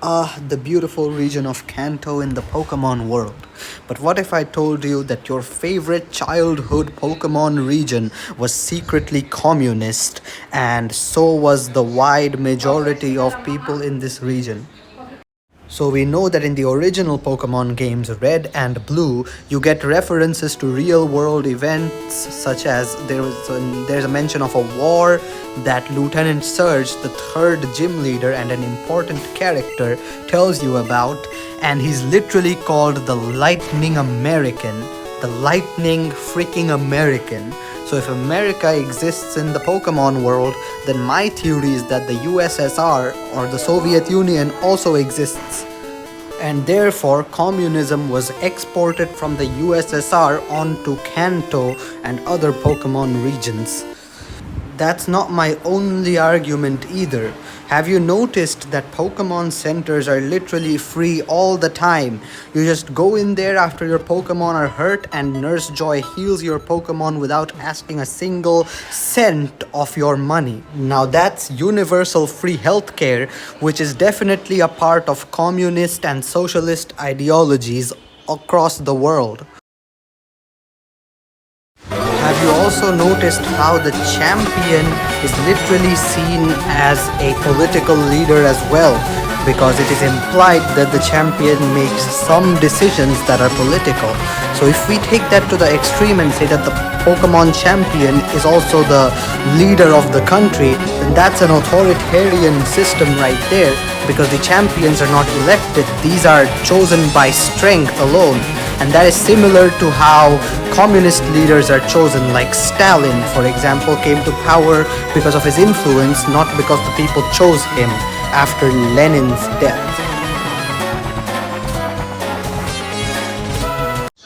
Ah, the beautiful region of Kanto in the Pokemon world. But what if I told you that your favorite childhood Pokemon region was secretly communist, and so was the wide majority of people in this region? So we know that in the original Pokemon games Red and Blue, you get references to real-world events such as there's a mention of a war that Lieutenant Surge, the third gym leader and an important character, tells you about, and he's literally called the Lightning American, the Lightning freaking American. So if America exists in the Pokemon world, then my theory is that the USSR or the Soviet Union also exists. And therefore, communism was exported from the USSR onto Kanto and other Pokemon regions. That's not my only argument either. Have you noticed that Pokemon centers are literally free all the time? You just go in there after your Pokemon are hurt and Nurse Joy heals your Pokemon without asking a single cent of your money. Now that's universal free healthcare, which is definitely a part of communist and socialist ideologies across the world. Have you also noticed how the champion is literally seen as a political leader as well? Because it is implied that the champion makes some decisions that are political. So if we take that to the extreme and say that the Pokemon champion is also the leader of the country, then that's an authoritarian system right there, because the champions are not elected, these are chosen by strength alone. And that is similar to how communist leaders are chosen, like Stalin, for example, came to power because of his influence, not because the people chose him after Lenin's death.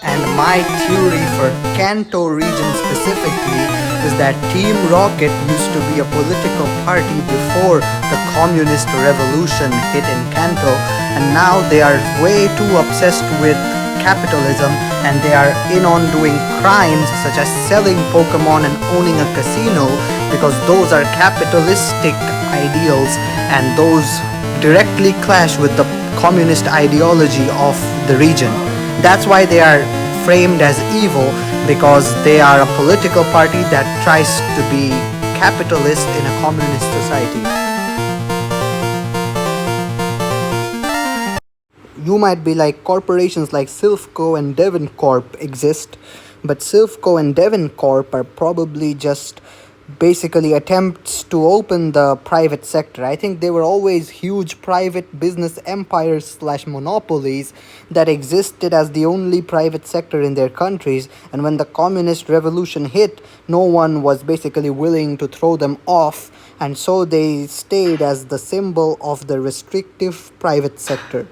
And my theory for Kanto region specifically is that Team Rocket used to be a political party before the communist revolution hit in Kanto, and now they are way too obsessed with capitalism, and they are in on doing crimes such as selling Pokemon and owning a casino, because those are capitalistic ideals and those directly clash with the communist ideology of the region. That's why they are framed as evil, because they are a political party that tries to be capitalist in a communist society. You might be like, corporations like Silphco and Devon Corp exist, but Silphco and Devon Corp are probably just basically attempts to open the private sector. I think they were always huge private business empires slash monopolies that existed as the only private sector in their countries, and when the communist revolution hit, no one was basically willing to throw them off, and so they stayed as the symbol of the restrictive private sector.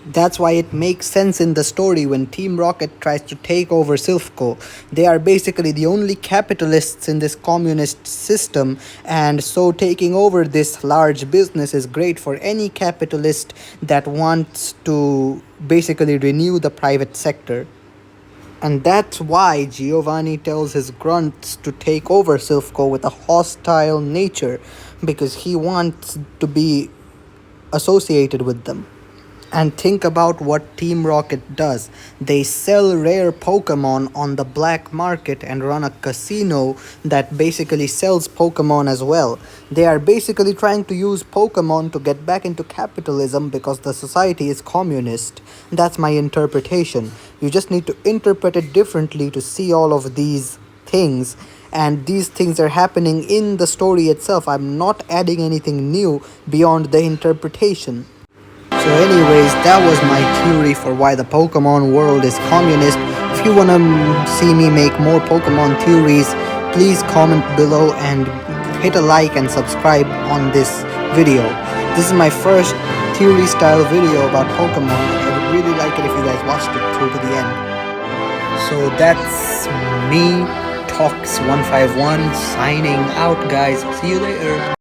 That's why it makes sense in the story when Team Rocket tries to take over Silphco. They are basically the only capitalists in this communist system, and so taking over this large business is great for any capitalist that wants to basically renew the private sector. And that's why Giovanni tells his grunts to take over Silphco with a hostile nature, because he wants to be associated with them. And think about what Team Rocket does. They sell rare Pokemon on the black market and run a casino that basically sells Pokemon as well. They are basically trying to use Pokemon to get back into capitalism because the society is communist. That's my interpretation. You just need to interpret it differently to see all of these things. And these things are happening in the story itself. I'm not adding anything new beyond the interpretation. So anyways, that was my theory for why the Pokemon world is communist. If you wanna see me make more Pokemon theories, please comment below and hit a like and subscribe on this video. This is my first theory style video about Pokemon. I would really like it if you guys watched it through to the end. So that's me, Talks151, signing out guys. See you later.